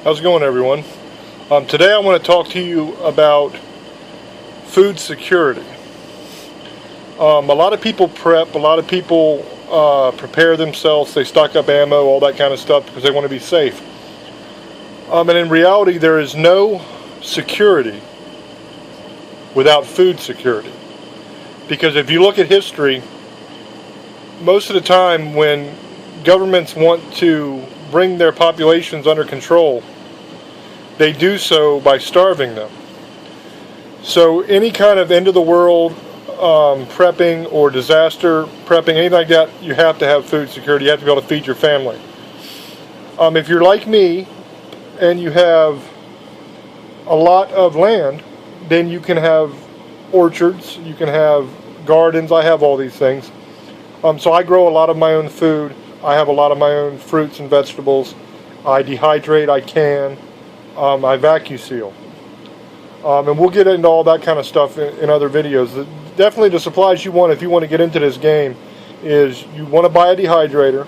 How's it going, everyone? Today I want to talk to you about food security. A lot of people prep, a lot of people prepare themselves, they stock up ammo, all that kind of stuff because they want to be safe. And in reality, there is no security without food security. Because if you look at history, most of the time when governments want to bring their populations under control, they do so by starving them. So any kind of end of the world prepping or disaster prepping, anything like that, you have to have food security. You have to be able to feed your family. If you're like me and you have a lot of land, then you can have orchards, you can have gardens. I have all these things. So I grow a lot of my own food. I have a lot of my own fruits and vegetables. I dehydrate, I can. I vacuum seal. And we'll get into all that kind of stuff in other videos. Definitely the supplies you want if you want to get into this game is you want to buy a dehydrator,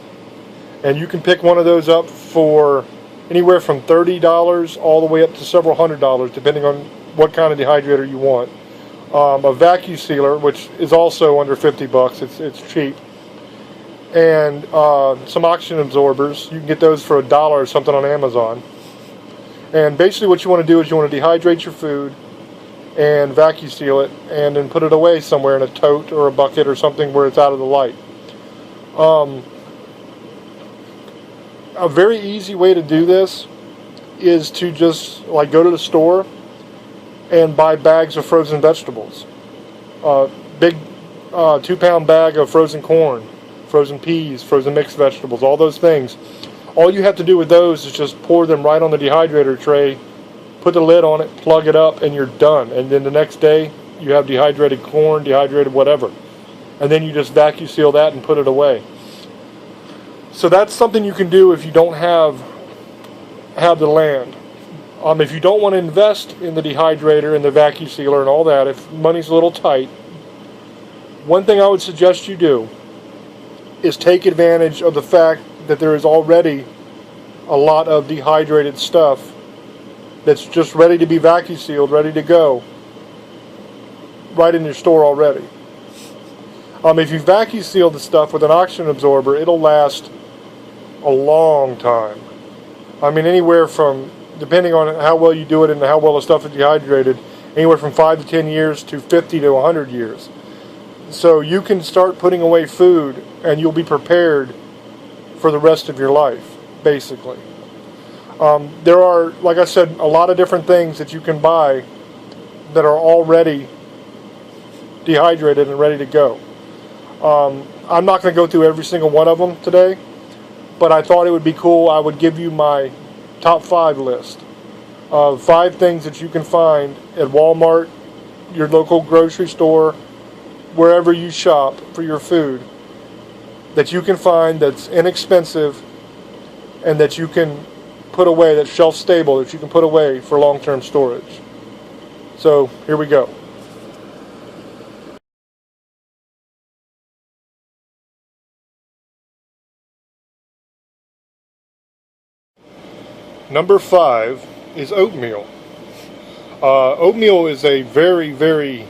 and you can pick one of those up for anywhere from $30 all the way up to several $100 depending on what kind of dehydrator you want. A vacuum sealer, which is also under 50 bucks. It's cheap. And some oxygen absorbers. You can get those for $1 or something on Amazon. And basically what you want to do is you want to dehydrate your food and vacuum seal it and then put it away somewhere in a tote or a bucket or something where it's out of the light. A very easy way to do this is to just go to the store and buy bags of frozen vegetables. Big 2-pound bag of frozen corn, frozen peas, frozen mixed vegetables, all those things. All you have to do with those is just pour them right on the dehydrator tray, put the lid on it, plug it up, and you're done. And then the next day, you have dehydrated corn, dehydrated whatever. And then you just vacuum seal that and put it away. So that's something you can do if you don't have the land. If you don't want to invest in the dehydrator and the vacuum sealer and all that, if money's a little tight, one thing I would suggest you do is take advantage of the fact that there is already a lot of dehydrated stuff that's just ready to be vacuum sealed, ready to go, right in your store already. If you vacuum seal the stuff with an oxygen absorber, it'll last a long time. I mean, anywhere from, depending on how well you do it and how well the stuff is dehydrated, anywhere from 5 to 10 years to 50 to 100 years. So you can start putting away food and you'll be prepared for the rest of your life, basically. There are, like I said, a lot of different things that you can buy that are already dehydrated and ready to go. I'm not going to go through every single one of them today, but I thought it would be cool. I would give you my top 5 list of 5 things that you can find at Walmart, your local grocery store, wherever you shop for your food, that you can find that's inexpensive and that you can put away, that's shelf stable, that you can put away for long-term storage. So here we go. Number 5 is oatmeal. Oatmeal is a very, very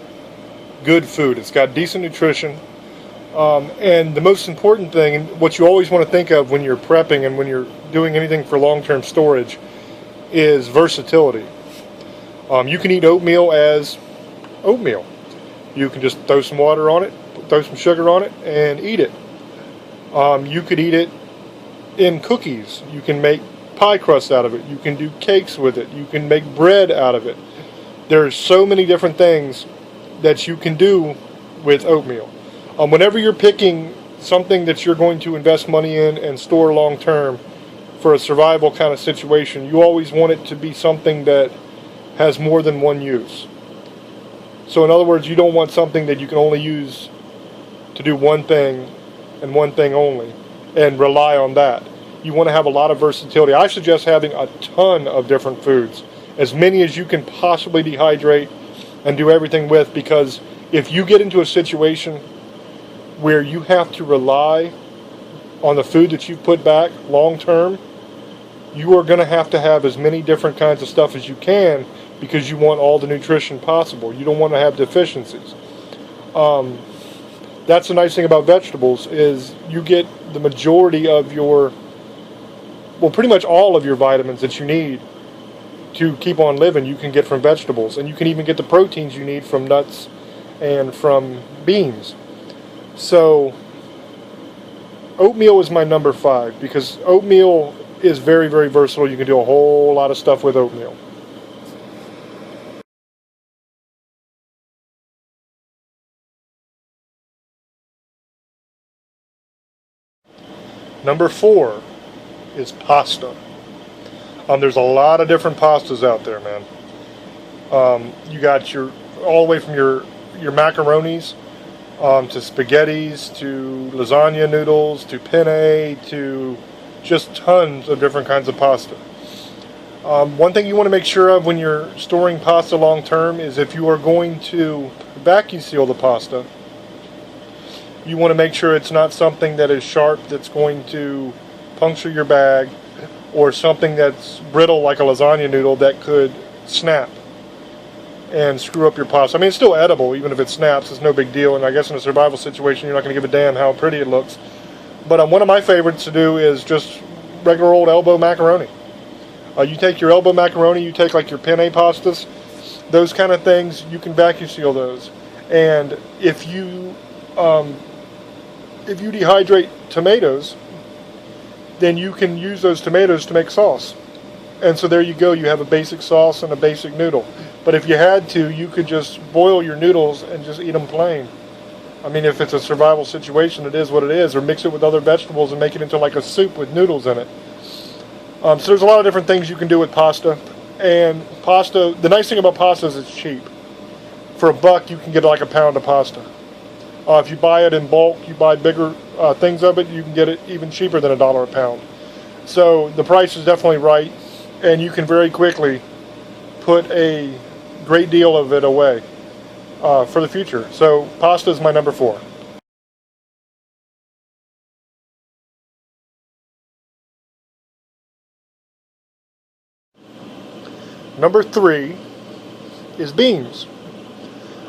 good food. It's got decent nutrition. And the most important thing, and what you always want to think of when you're prepping and when you're doing anything for long-term storage, is versatility. You can eat oatmeal as oatmeal. You can just throw some water on it, throw some sugar on it, and eat it. You could eat it in cookies. You can make pie crust out of it. You can do cakes with it. You can make bread out of it. There's so many different things that you can do with oatmeal. Whenever you're picking something that you're going to invest money in and store long term for a survival kind of situation, you always want it to be something that has more than one use. So in other words, you don't want something that you can only use to do one thing and one thing only and rely on that. You want to have a lot of versatility. I suggest having a ton of different foods, as many as you can possibly dehydrate and do everything with, because if you get into a situation where you have to rely on the food that you've put back long term, you are going to have as many different kinds of stuff as you can, because you want all the nutrition possible. You don't want to have deficiencies. That's the nice thing about vegetables, is you get the majority of your, well, pretty much all of your vitamins that you need to keep on living, you can get from vegetables. And you can even get the proteins you need from nuts and from beans. So oatmeal is my number 5, because oatmeal is very, very versatile. You can do a whole lot of stuff with oatmeal. Number 4 is pasta. There's a lot of different pastas out there, man. You got your, all the way from your macaronis, to spaghettis, to lasagna noodles, to penne, to just tons of different kinds of pasta. One thing you want to make sure of when you're storing pasta long term is, if you are going to vacuum seal the pasta, you want to make sure it's not something that is sharp that's going to puncture your bag, or something that's brittle like a lasagna noodle that could snap and screw up your pasta. I mean, it's still edible even if it snaps. It's no big deal, and I guess in a survival situation you're not going to give a damn how pretty it looks. But one of my favorites to do is just regular old elbow macaroni. You take your elbow macaroni, you take like your penne pastas, those kind of things, you can vacuum seal those. And if you dehydrate tomatoes, then you can use those tomatoes to make sauce. And so there you go, you have a basic sauce and a basic noodle. But if you had to, you could just boil your noodles and just eat them plain. I mean, if it's a survival situation, it is what it is. Or mix it with other vegetables and make it into like a soup with noodles in it. So there's a lot of different things you can do with pasta. And pasta, the nice thing about pasta is it's cheap. For $1, you can get like a pound of pasta. If you buy it in bulk, you buy bigger things of it, you can get it even cheaper than $1 a pound. So the price is definitely right, and you can very quickly put a great deal of it away for the future. So pasta is my number 4. Number 3 is beans.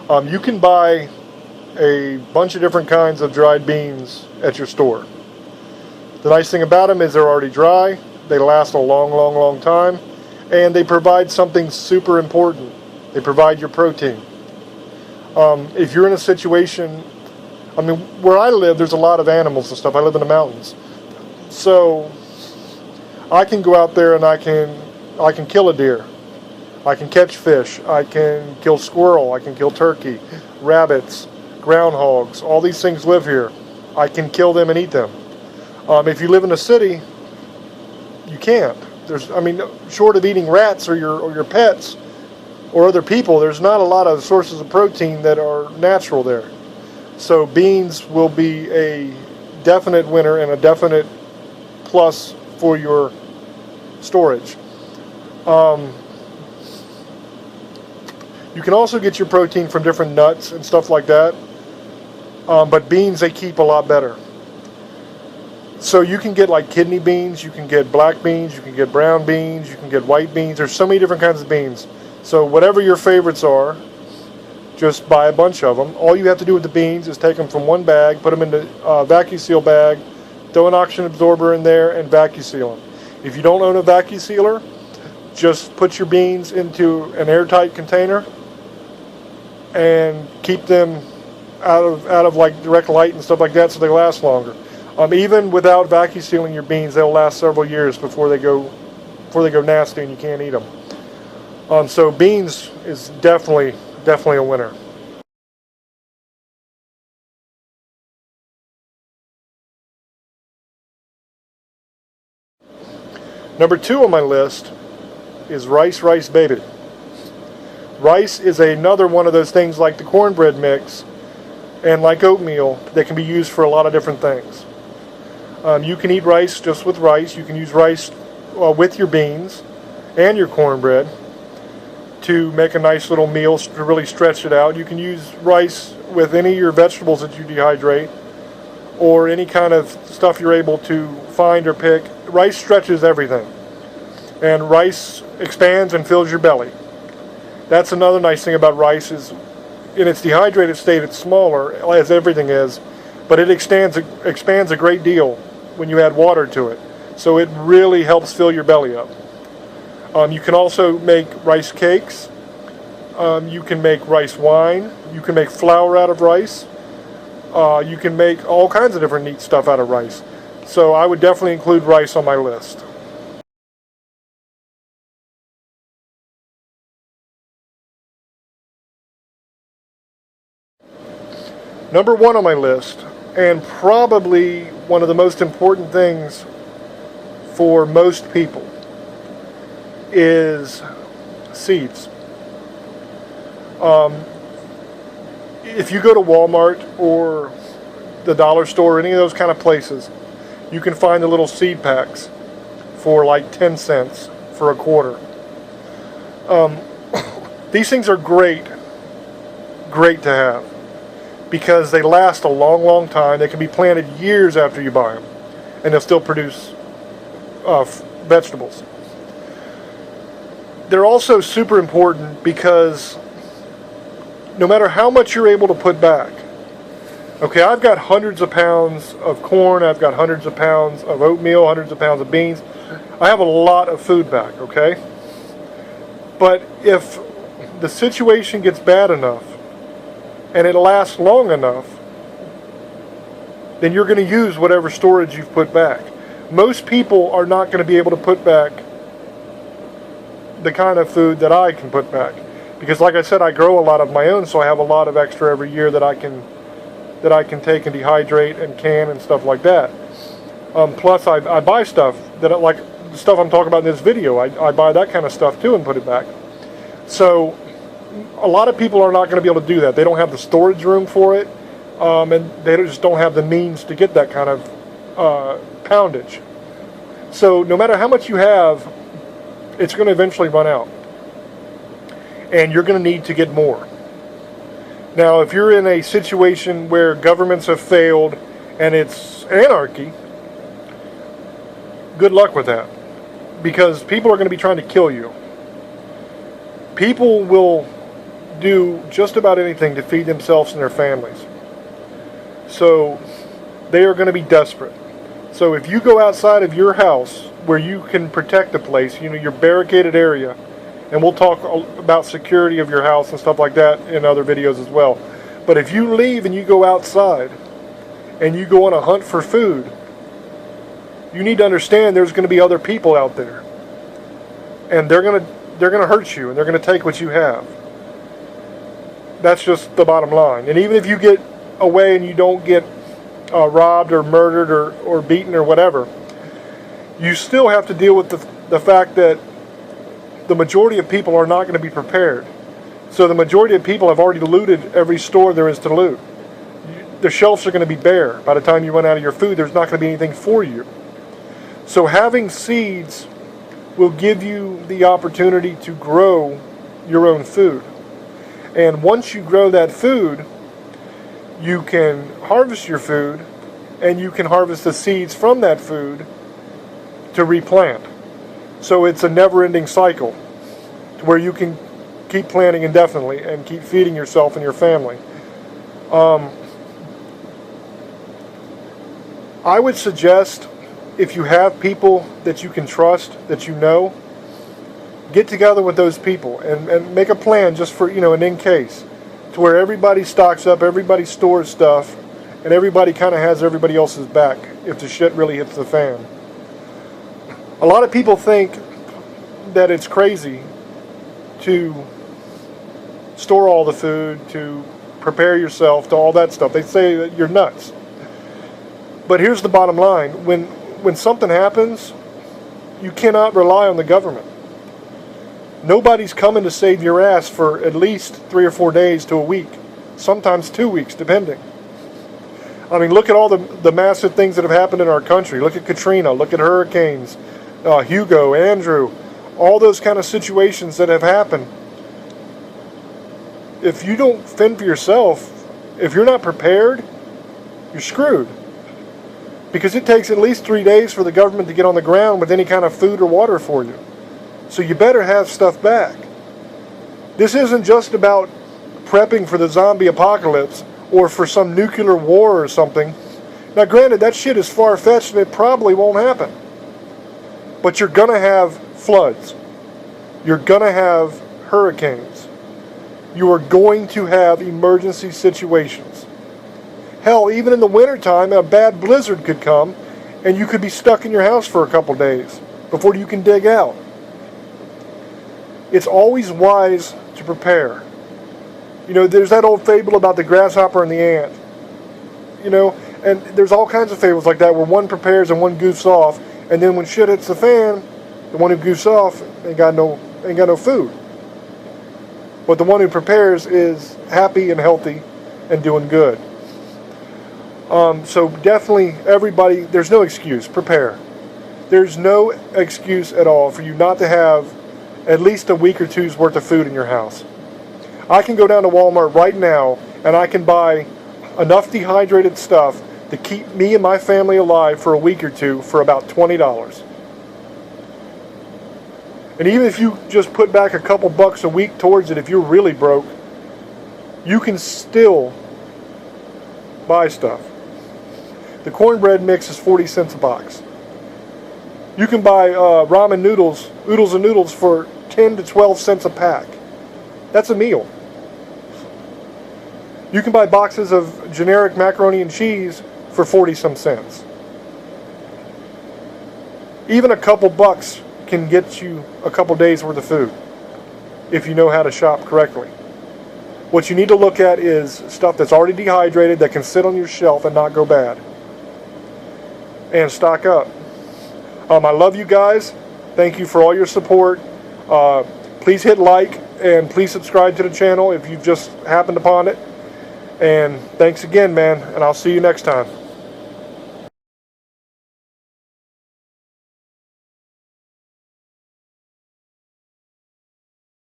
You can buy a bunch of different kinds of dried beans at your store. The nice thing about them is they're already dry, they last a long, long, long time, and they provide something super important. They provide your protein. If you're in a situation, I mean, where I live, there's a lot of animals and stuff. I live in the mountains. So I can go out there and I can kill a deer. I can catch fish. I can kill squirrel. I can kill turkey, rabbits, groundhogs. All these things live here. I can kill them and eat them. If you live in a city, you can't. Short of eating rats or your pets or other people, there's not a lot of sources of protein that are natural there. So beans will be a definite winner and a definite plus for your storage. You can also get your protein from different nuts and stuff like that. But beans, they keep a lot better. So you can get like kidney beans, you can get black beans, you can get brown beans, you can get white beans. There's so many different kinds of beans. So whatever your favorites are, just buy a bunch of them. All you have to do with the beans is take them from one bag, put them in a vacuum seal bag, throw an oxygen absorber in there, and vacuum seal them. If you don't own a vacuum sealer, just put your beans into an airtight container and keep them out of like direct light and stuff like that, so they last longer. Even without vacuum sealing your beans, they'll last several years before they go nasty and you can't eat them. So beans is definitely a winner. Number 2 on my list is rice baby. Rice is another one of those things like the cornbread mix and like oatmeal that can be used for a lot of different things. You can eat rice just with rice. You can use rice with your beans and your cornbread to make a nice little meal to really stretch it out. You can use rice with any of your vegetables that you dehydrate or any kind of stuff you're able to find or pick. Rice stretches everything. And rice expands and fills your belly. That's another nice thing about rice is in its dehydrated state it's smaller, as everything is, but it expands a great deal when you add water to it. So it really helps fill your belly up. You can also make rice cakes. You can make rice wine. You can make flour out of rice. You can make all kinds of different neat stuff out of rice. So I would definitely include rice on my list. Number one on my list, and probably one of the most important things for most people, is seeds. If you go to Walmart or the dollar store or any of those kind of places, you can find the little seed packs for like 10 cents for a quarter. These things are great to have because they last a long time. They can be planted years after you buy them, and they'll still produce vegetables. They're also super important because no matter how much you're able to put back, okay, I've got hundreds of pounds of corn, I've got hundreds of pounds of oatmeal, hundreds of pounds of beans. I have a lot of food back, okay? But if the situation gets bad enough and it lasts long enough, then you're going to use whatever storage you've put back. Most people are not going to be able to put back the kind of food that I can put back. Because like I said, I grow a lot of my own, so I have a lot of extra every year that I can take and dehydrate and can and stuff like that. Plus I buy stuff that like the stuff I'm talking about in this video. I buy that kind of stuff too and put it back. So a lot of people are not going to be able to do that. They don't have the storage room for it, and they just don't have the means to get that kind of poundage. So no matter how much you have, it's going to eventually run out. And you're going to need to get more. Now, if you're in a situation where governments have failed and it's anarchy, good luck with that. Because people are going to be trying to kill you. People will do just about anything to feed themselves and their families. So they are going to be desperate. So if you go outside of your house where you can protect the place, your barricaded area, and we'll talk about security of your house and stuff like that in other videos as well. But if you leave and you go outside and you go on a hunt for food, you need to understand there's going to be other people out there. And they're going to hurt you and they're going to take what you have. That's just the bottom line. And even if you get away and you don't get robbed or murdered or beaten or whatever, you still have to deal with the fact that the majority of people are not going to be prepared. So the majority of people have already looted every store there is to loot. The shelves are going to be bare. By the time you run out of your food, there's not going to be anything for you. So having seeds will give you the opportunity to grow your own food. And once you grow that food, you can harvest your food, and you can harvest the seeds from that food to replant. So it's a never-ending cycle where you can keep planting indefinitely and keep feeding yourself and your family. I would suggest, if you have people that you can trust, that you know, get together with those people and make a plan just for, an in case, to where everybody stocks up, everybody stores stuff, and everybody kind of has everybody else's back if the shit really hits the fan. A lot of people think that it's crazy to store all the food, to prepare yourself, to all that stuff. They say that you're nuts. But here's the bottom line. When something happens, you cannot rely on the government. Nobody's coming to save your ass for at least 3 or 4 days to a week. Sometimes 2 weeks, depending. I mean, look at all the massive things that have happened in our country. Look at Katrina. Look at hurricanes. Hugo, Andrew. All those kind of situations that have happened. If you don't fend for yourself, if you're not prepared, you're screwed. Because it takes at least 3 days for the government to get on the ground with any kind of food or water for you. So you better have stuff back. This isn't just about prepping for the zombie apocalypse or for some nuclear war or something. Now granted, that shit is far-fetched and it probably won't happen. But you're going to have floods. You're going to have hurricanes. You are going to have emergency situations. Hell, even in the wintertime, a bad blizzard could come and you could be stuck in your house for a couple days before you can dig out. It's always wise to prepare. You know, there's that old fable about the grasshopper and the ant. You know, and there's all kinds of fables like that where one prepares and one goofs off, and then when shit hits the fan, the one who goofs off ain't got no food. But the one who prepares is happy and healthy and doing good. So definitely, everybody, there's no excuse. Prepare. There's no excuse at all for you not to have at least a week or two's worth of food in your house. I can go down to Walmart right now and I can buy enough dehydrated stuff to keep me and my family alive for a week or two for about $20. And even if you just put back a couple bucks a week towards it, if you're really broke, you can still buy stuff. The cornbread mix is 40 cents a box. You can buy ramen noodles, oodles and noodles for 10 to 12 cents a pack. That's a meal. You can buy boxes of generic macaroni and cheese for 40 some cents. Even a couple bucks can get you a couple days worth of food if you know how to shop correctly. What you need to look at is stuff that's already dehydrated that can sit on your shelf and not go bad. And stock up. I love you guys. Thank you for all your support. Please hit like and please subscribe to the channel if you've just happened upon it. And thanks again, man. And I'll see you next time.